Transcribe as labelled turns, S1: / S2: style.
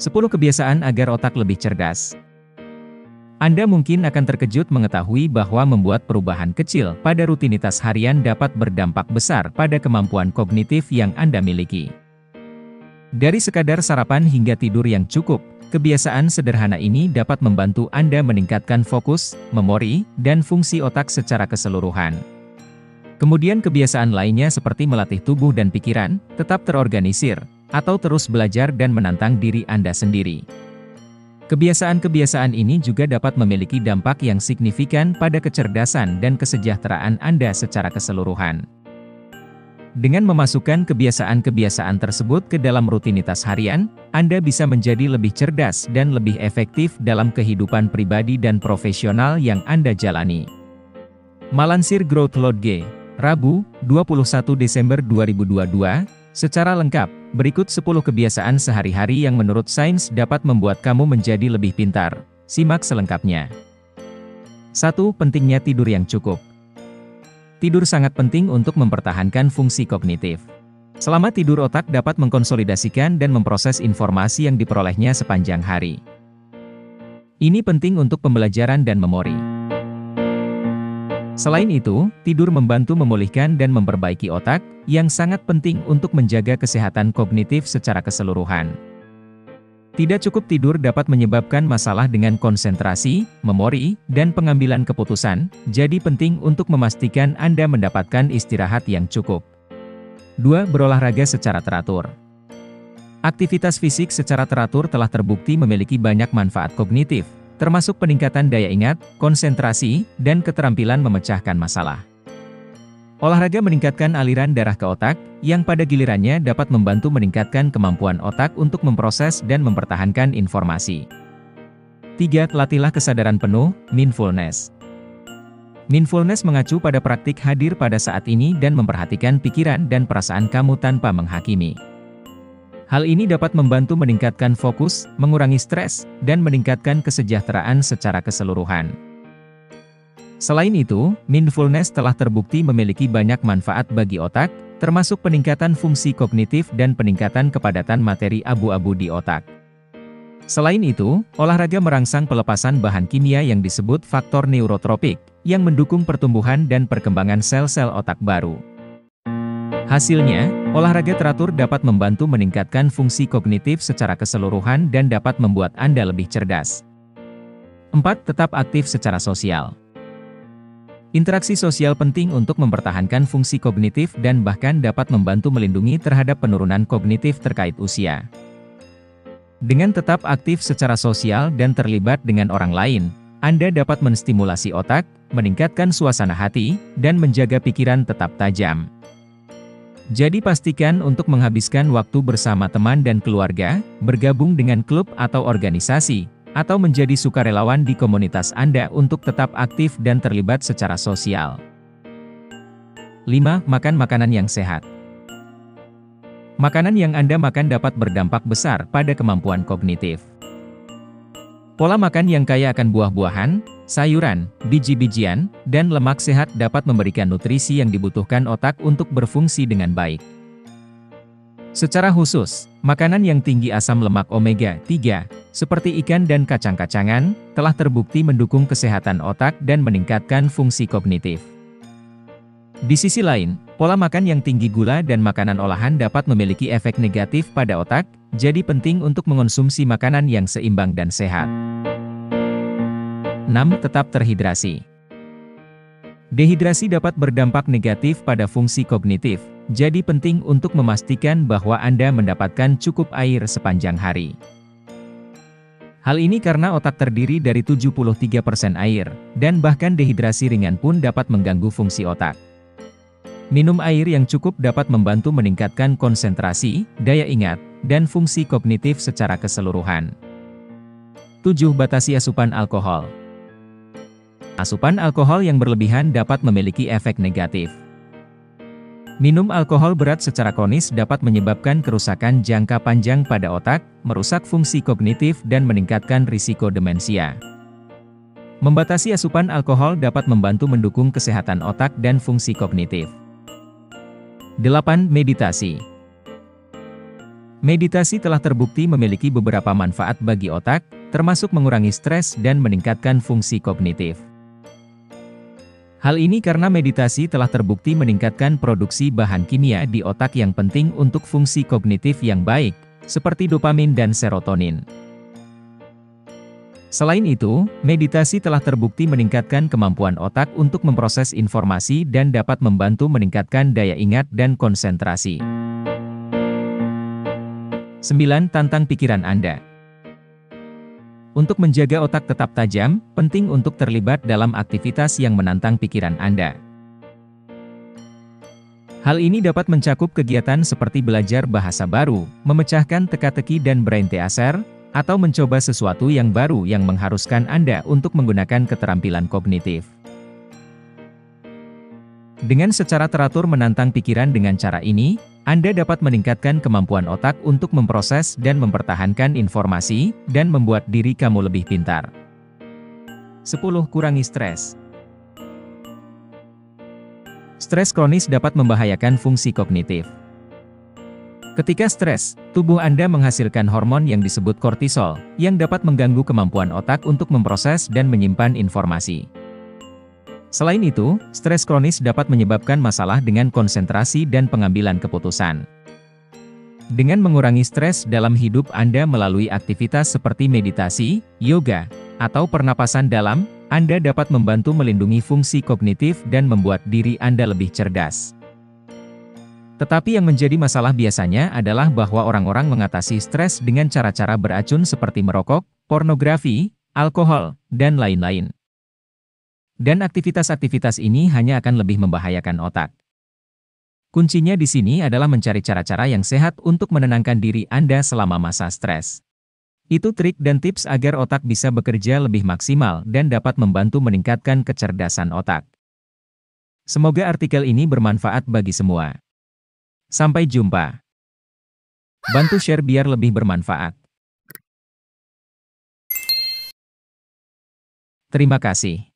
S1: 10 kebiasaan agar otak lebih cerdas. Anda mungkin akan terkejut mengetahui bahwa membuat perubahan kecil pada rutinitas harian dapat berdampak besar pada kemampuan kognitif yang Anda miliki. Dari sekadar sarapan hingga tidur yang cukup, kebiasaan sederhana ini dapat membantu Anda meningkatkan fokus, memori, dan fungsi otak secara keseluruhan. Kemudian kebiasaan lainnya seperti melatih tubuh dan pikiran, tetap terorganisir, atau terus belajar dan menantang diri Anda sendiri. Kebiasaan-kebiasaan ini juga dapat memiliki dampak yang signifikan pada kecerdasan dan kesejahteraan Anda secara keseluruhan. Dengan memasukkan kebiasaan-kebiasaan tersebut ke dalam rutinitas harian, Anda bisa menjadi lebih cerdas dan lebih efektif dalam kehidupan pribadi dan profesional yang Anda jalani. Malansir Growth Load G, Rabu, 21 Desember 2022, secara lengkap, berikut 10 kebiasaan sehari-hari yang menurut sains dapat membuat kamu menjadi lebih pintar. Simak selengkapnya. 1. Pentingnya tidur yang cukup. Tidur sangat penting untuk mempertahankan fungsi kognitif. Selama tidur otak dapat mengkonsolidasikan dan memproses informasi yang diperolehnya sepanjang hari. Ini penting untuk pembelajaran dan memori. Selain itu, tidur membantu memulihkan dan memperbaiki otak, yang sangat penting untuk menjaga kesehatan kognitif secara keseluruhan. Tidak cukup tidur dapat menyebabkan masalah dengan konsentrasi, memori, dan pengambilan keputusan, jadi penting untuk memastikan Anda mendapatkan istirahat yang cukup. 2. Berolahraga secara teratur. Aktivitas fisik secara teratur telah terbukti memiliki banyak manfaat kognitif, termasuk peningkatan daya ingat, konsentrasi, dan keterampilan memecahkan masalah. Olahraga meningkatkan aliran darah ke otak, yang pada gilirannya dapat membantu meningkatkan kemampuan otak untuk memproses dan mempertahankan informasi. 3. Latihlah kesadaran penuh, mindfulness. Mindfulness mengacu pada praktik hadir pada saat ini dan memperhatikan pikiran dan perasaan kamu tanpa menghakimi. Hal ini dapat membantu meningkatkan fokus, mengurangi stres, dan meningkatkan kesejahteraan secara keseluruhan. Selain itu, mindfulness telah terbukti memiliki banyak manfaat bagi otak, termasuk peningkatan fungsi kognitif dan peningkatan kepadatan materi abu-abu di otak. Selain itu, olahraga merangsang pelepasan bahan kimia yang disebut faktor neurotropik, yang mendukung pertumbuhan dan perkembangan sel-sel otak baru. Hasilnya, olahraga teratur dapat membantu meningkatkan fungsi kognitif secara keseluruhan dan dapat membuat Anda lebih cerdas. 4. Tetap aktif secara sosial. Interaksi sosial penting untuk mempertahankan fungsi kognitif dan bahkan dapat membantu melindungi terhadap penurunan kognitif terkait usia. Dengan tetap aktif secara sosial dan terlibat dengan orang lain, Anda dapat menstimulasi otak, meningkatkan suasana hati, dan menjaga pikiran tetap tajam. Jadi pastikan untuk menghabiskan waktu bersama teman dan keluarga, bergabung dengan klub atau organisasi, atau menjadi sukarelawan di komunitas Anda untuk tetap aktif dan terlibat secara sosial. 5. Makan makanan yang sehat. Makanan yang Anda makan dapat berdampak besar pada kemampuan kognitif. Pola makan yang kaya akan buah-buahan, sayuran, biji-bijian, dan lemak sehat dapat memberikan nutrisi yang dibutuhkan otak untuk berfungsi dengan baik. Secara khusus, makanan yang tinggi asam lemak omega-3, seperti ikan dan kacang-kacangan, telah terbukti mendukung kesehatan otak dan meningkatkan fungsi kognitif. Di sisi lain, pola makan yang tinggi gula dan makanan olahan dapat memiliki efek negatif pada otak, jadi penting untuk mengonsumsi makanan yang seimbang dan sehat. 6. Tetap terhidrasi. Dehidrasi dapat berdampak negatif pada fungsi kognitif, jadi penting untuk memastikan bahwa Anda mendapatkan cukup air sepanjang hari. Hal ini karena otak terdiri dari 73% air, dan bahkan dehidrasi ringan pun dapat mengganggu fungsi otak. Minum air yang cukup dapat membantu meningkatkan konsentrasi, daya ingat, dan fungsi kognitif secara keseluruhan. 7. Batasi asupan alkohol. Asupan alkohol yang berlebihan dapat memiliki efek negatif. Minum alkohol berat secara kronis dapat menyebabkan kerusakan jangka panjang pada otak, merusak fungsi kognitif dan meningkatkan risiko demensia. Membatasi asupan alkohol dapat membantu mendukung kesehatan otak dan fungsi kognitif. 8. Meditasi. Meditasi telah terbukti memiliki beberapa manfaat bagi otak, termasuk mengurangi stres dan meningkatkan fungsi kognitif. Hal ini karena meditasi telah terbukti meningkatkan produksi bahan kimia di otak yang penting untuk fungsi kognitif yang baik, seperti dopamin dan serotonin. Selain itu, meditasi telah terbukti meningkatkan kemampuan otak untuk memproses informasi dan dapat membantu meningkatkan daya ingat dan konsentrasi. 9. Tantang pikiran Anda. Untuk menjaga otak tetap tajam, penting untuk terlibat dalam aktivitas yang menantang pikiran Anda. Hal ini dapat mencakup kegiatan seperti belajar bahasa baru, memecahkan teka-teki dan brain teaser, atau mencoba sesuatu yang baru yang mengharuskan Anda untuk menggunakan keterampilan kognitif. Dengan secara teratur menantang pikiran dengan cara ini, Anda dapat meningkatkan kemampuan otak untuk memproses dan mempertahankan informasi, dan membuat diri kamu lebih pintar. 10. Kurangi stres. Stres kronis dapat membahayakan fungsi kognitif. Ketika stres, tubuh Anda menghasilkan hormon yang disebut kortisol, yang dapat mengganggu kemampuan otak untuk memproses dan menyimpan informasi. Selain itu, stres kronis dapat menyebabkan masalah dengan konsentrasi dan pengambilan keputusan. Dengan mengurangi stres dalam hidup Anda melalui aktivitas seperti meditasi, yoga, atau pernapasan dalam, Anda dapat membantu melindungi fungsi kognitif dan membuat diri Anda lebih cerdas. Tetapi yang menjadi masalah biasanya adalah bahwa orang-orang mengatasi stres dengan cara-cara beracun seperti merokok, pornografi, alkohol, dan lain-lain. Dan aktivitas-aktivitas ini hanya akan lebih membahayakan otak. Kuncinya di sini adalah mencari cara-cara yang sehat untuk menenangkan diri Anda selama masa stres. Itu trik dan tips agar otak bisa bekerja lebih maksimal dan dapat membantu meningkatkan kecerdasan otak. Semoga artikel ini bermanfaat bagi semua. Sampai jumpa. Bantu share biar lebih bermanfaat. Terima kasih.